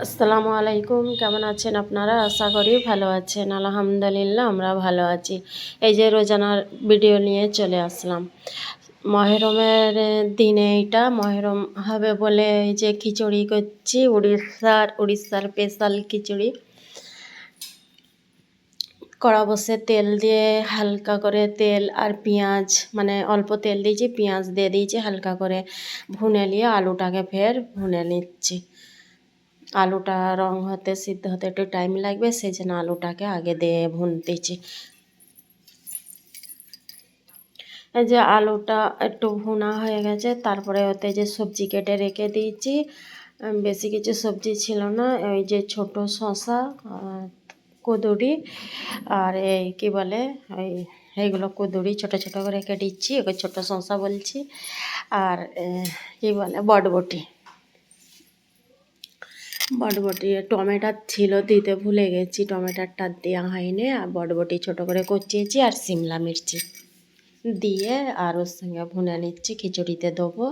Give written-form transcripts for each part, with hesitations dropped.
আসসালামু আলাইকুম, কেমন আছেন আপনারা? আশা করি ভালো আছেন। আলহামদুলিল্লাহ আমরা ভালো আছি। এই যে রোজানার ভিডিও নিয়ে চলে আসলাম। মহরমের দিনে এটা মহরম হবে বলে এই যে খিচুড়ি করছি, উড়িষ্যার স্পেশাল খিচুড়ি। কড়া বসে তেল দিয়ে হালকা করে তেল আর পেঁয়াজ, মানে অল্প তেল দিয়েছি, পেঁয়াজ দিয়ে দিয়েছি, হালকা করে ভুনে নিয়ে আলুটাকে ফের ভুনে নিচ্ছি। আলুটা রং হতে সিদ্ধ হতে একটু টাইম লাগবে, সেই জন্য আলুটাকে আগে দিয়ে ভুনতেছি। এই যে আলুটা একটু ভুনা হয়ে গেছে, তারপরে ওতে যে সবজি কেটে রেখে দিয়েছি। বেশি কিছু সবজি ছিল না, ওই যে ছোট শসা, কুঁদরি আর এই কি বলে ওই এইগুলো কুঁদরি ছোট ছোট করে কেটেছি, ওকে ছোট শসা বলছি। আর কি বলে বটবটি, বটবটি টমেটো ছিল দিতে ভুলে গেছি, টমেটোটা দেওয়া হয়নি। আর বটবটি ছোটো করে কচিয়েছি আর শিমলা মির্চি দিয়ে আর ওর সঙ্গে ভুনে নিচ্ছি। খিচুড়িতে দেবো,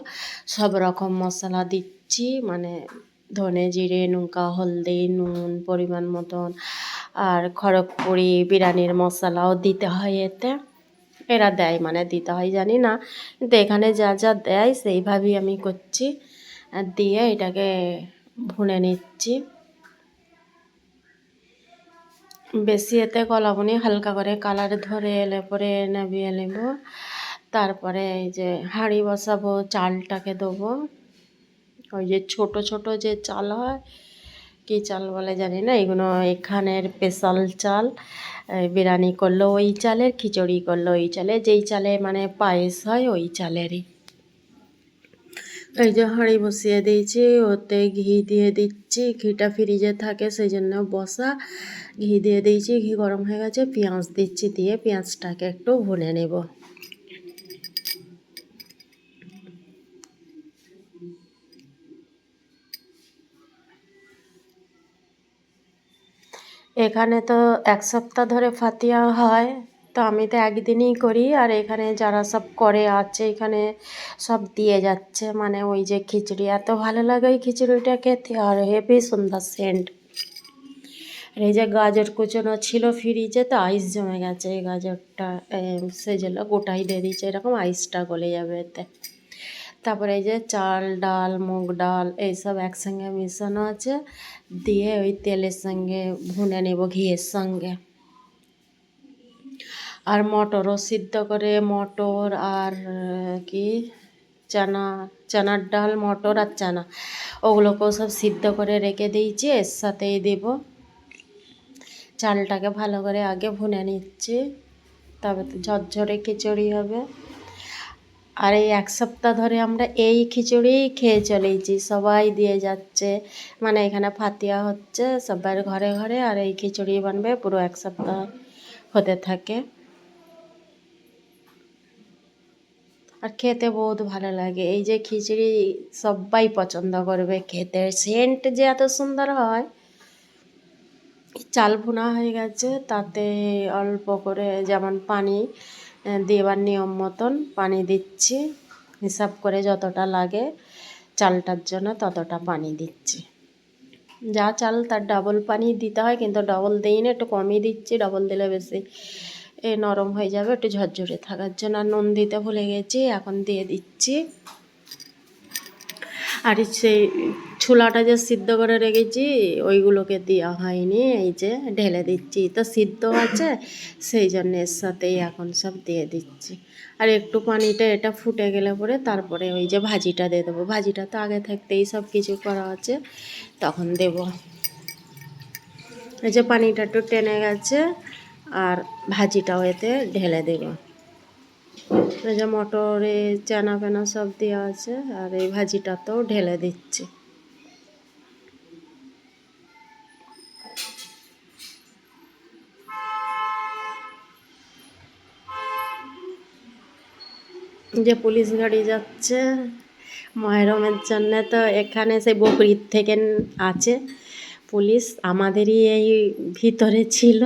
সব রকম মশলা দিচ্ছি, মানে ধনে জিরে লঙ্কা হলদি নুন পরিমাণ মতন, আর খড়গপুরি বিরিয়ানির মশলাও দিতে হয় এতে। এরা দেয় মানে দিতে হয় জানি না, কিন্তু এখানে যা যা দেয় সেইভাবেই আমি করছি। আর দিয়ে এটাকে ভুনে নিচ্ছি। বেশি এতে কলাবনি, হালকা করে কালার ধরে এলে পরে নামিয়ে নেব। তারপরে এই যে হাঁড়ি বসাবো, চালটাকে দেবো। ওই যে ছোট ছোট যে চাল হয়, কী চাল বলে জানি না, এগুলো এখানের স্পেশাল চাল। বিরিয়ানি করলো ওই চালের, খিচুড়ি করলো ওই চালে, যেই চালে মানে পায়েস হয় ওই চালেরই। এই যে হাঁড়ি বসিয়ে দিয়েছি, ওতে ঘি দিয়ে দিচ্ছি। ঘিটা ফ্রিজে থাকে সেই জন্য বসা। ঘি দিয়ে দিয়েছি, ঘি গরম হয়ে গেছে, পেঁয়াজ দিচ্ছি, দিয়ে পেঁয়াজটাকে একটু ভুনে নেব। এখানে তো এক সপ্তাহ ধরে ফাতিয়া হয়, তো আমি তো একদিনই করি। আর এখানে যারা সব করে আছে এখানে সব দিয়ে যাচ্ছে, মানে ওই যে খিচুড়ি এত ভালো লাগে ওই খিচুড়িটা খেতে, আর হেভি সুন্দর সেন্ট। আর এই যে গাজর কুচোনো ছিল ফ্রিজে, তো আইস জমে গেছে, এই গাজরটা সেই জন্য গোটাই দিয়ে দিয়েছে, এরকম আইসটা গলে যাবে এতে। তারপরে এই যে চাল ডাল মুগ ডাল এইসব একসঙ্গে মিশানো আছে, দিয়ে ওই তেলের সঙ্গে ভুনে নেব ঘিয়ের সঙ্গে। আর মটরও সিদ্ধ করে, মটর আর কি চানার ডাল, মটর আর চানা, ওগুলোকেও সব সিদ্ধ করে রেখে দিয়েছি, এর সাথেই দেব। চালটাকে ভালো করে আগে ভুনে নিচ্ছি, তবে তো ঝরঝরে খিচুড়ি হবে। আর এই এক সপ্তাহ ধরে আমরা এই খিচুড়িই খেয়ে চলেছি, সবাই দিয়ে যাচ্ছে, মানে এখানে ফাতিয়া হচ্ছে সবার ঘরে ঘরে, আর এই খিচুড়ি বানবে পুরো এক সপ্তাহ হতে থাকে। আর খেতে বহুত ভালো লাগে এই যে খিচুড়ি, সবাই পছন্দ করবে খেতে, সেন্ট যে এত সুন্দর হয়। চাল ভুনা হয়ে গেছে, তাতে অল্প করে যেমন পানি দেবার নিয়ম মতন পানি দিচ্ছি, হিসাব করে যতটা লাগে চালটার জন্য ততটা পানি দিচ্ছি। যা চাল তার ডাবল পানি দিতে হয়, কিন্তু ডবল দিই না, একটু কমই দিচ্ছি, ডবল দিলে বেশি নরম হয়ে যাবে, একটু ঝরঝরে থাকার জন্য। আর নুন দিতে ভুলে গেছি, এখন দিয়ে দিচ্ছি। আর সেই ছোলাটা যে সিদ্ধ করে রেখেছি ওইগুলোকে দেওয়া হয়নি, এই যে ঢেলে দিচ্ছি, তো সিদ্ধ আছে সেই জন্য এর সাথেই এখন সব দিয়ে দিচ্ছি। আর একটু পানিটা এটা ফুটে গেলে পরে তারপরে ওই যে ভাজিটা দিয়ে দেবো। ভাজিটা তো আগে থাকতেই সব কিছু করা আছে, তখন দেব। এই যে পানিটা একটু টেনে গেছে, আর ভাজিটাও এতে ঢেলে দেব। এই যে মটরে চানা ফেনা সব দেওয়া আছে, আর এই ভাজিটাতেও ঢেলে দিচ্ছি। যে পুলিশ গাড়ি যাচ্ছে মহরমের জন্য, তো এখানে সেই বকরির থেকে আছে পুলিশ আমাদেরই এই ভিতরে ছিল।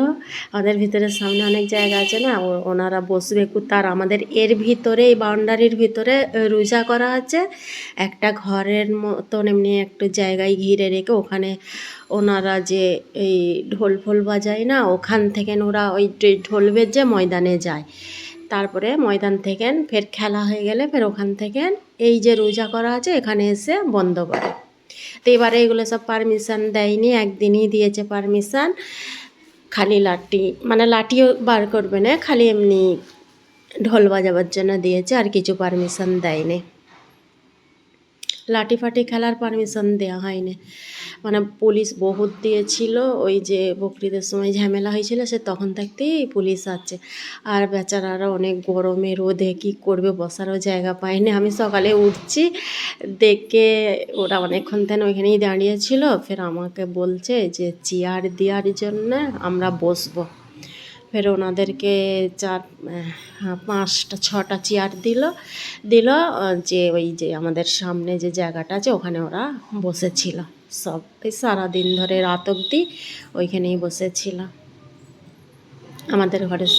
আমাদের ভিতরের সামনে অনেক জায়গা আছে না, ওনারা বসবে তার আমাদের এর ভিতরে, এই বাউন্ডারির ভিতরে রোজা করা আছে। একটা ঘরের মতন এমনি একটু জায়গায় ঘিরে রেখে ওখানে ওনারা যে এই ঢোল ফোল বাজায় না, ওখান থেকে ওরা ওই ঢোল বেজে ময়দানে যায়। তারপরে ময়দান থেকে ফের খেলা হয়ে গেলে ফের ওখান থেকে এই যে রোজা করা আছে এখানে এসে বন্ধ করে। তো এবারে এগুলো সব পারমিশন দেয়নি, একদিনই দিয়েছে পারমিশন। খালি লাঠি, মানে লাঠিও বার করবে না, খালি এমনি ঢোল বাজাবার জন্য দিয়েছে, আর কিছু পারমিশন দেয়নি। লাঠি ফাটি খেলার পারমিশন দেওয়া হয়নি। মানে পুলিশ বহুত দিয়েছিল, ওই যে বকরিদের সময় ঝামেলা হয়েছিল সে তখন থাকতেই পুলিশ আছে। আর বেচারারা অনেক গরমে রোদে কী করবে, বসারও জায়গা পায়নি। আমি সকালে উঠছি দেখে ওরা অনেকক্ষণ থেকে ওইখানেই দাঁড়িয়েছিল, ফের আমাকে বলছে যে চেয়ার দেওয়ার জন্য আমরা বসবো। ফের ওনাদেরকে 5টা 6টা চেয়ার দিল যে ওই যে আমাদের সামনে যে জায়গাটা আছে ওখানে ওরা বসেছিল। সব এই সারাদিন ধরে রাত অবধি ওইখানেই বসেছিল। আমাদের ঘরের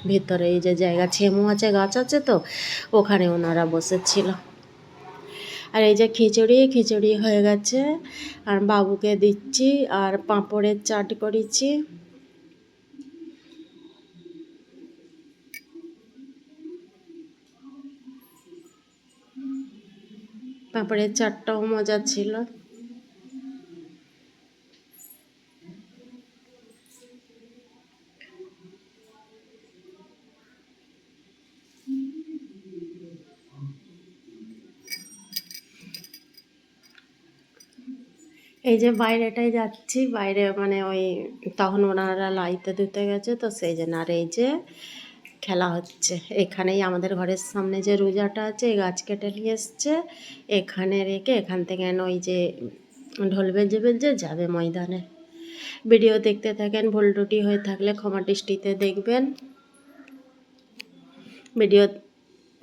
ভিতরে এই যে জায়গা ছেমু আছে, গাছ আছে, তো ওখানে ওনারা বসেছিল। আর এই যে খিচুড়ি হয়ে গেছে, আর বাবুকে দিচ্ছি, আর পাঁপড়ের চাট করেছি। পাঁপড়ের চাটটাও মজা ছিল। এই যে বাইরেটায় যাচ্ছি, বাইরে মানে ওই তখন ওনারা লাইতে ধুতে গেছে, তো সেই জন্য। আর এই যে খেলা হচ্ছে এখানেই আমাদের ঘরের সামনে যে রোজাটা আছে, এই গাছ কেটে নিয়ে এসছে, এখানে রেখে এখান থেকে ওই যে ঢোল বেজে বেজে যাবে ময়দানে। ভিডিও দেখতে থাকেন, ভুল ত্রুটি হয়ে থাকলে ক্ষমা দৃষ্টিতে দেখবেন। ভিডিও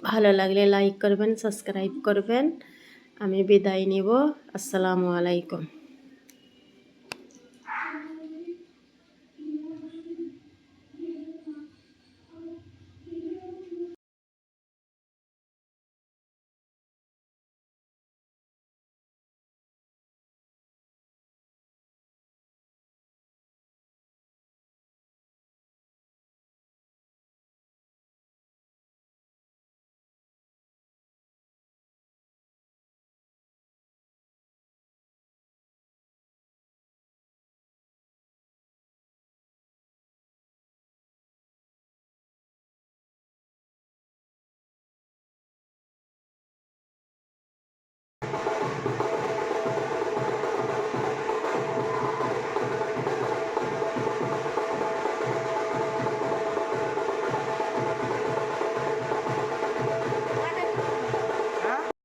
ভালো লাগলে লাইক করবেন, সাবস্ক্রাইব করবেন। আমি বিদায় নিব। আসসালামু আলাইকুম।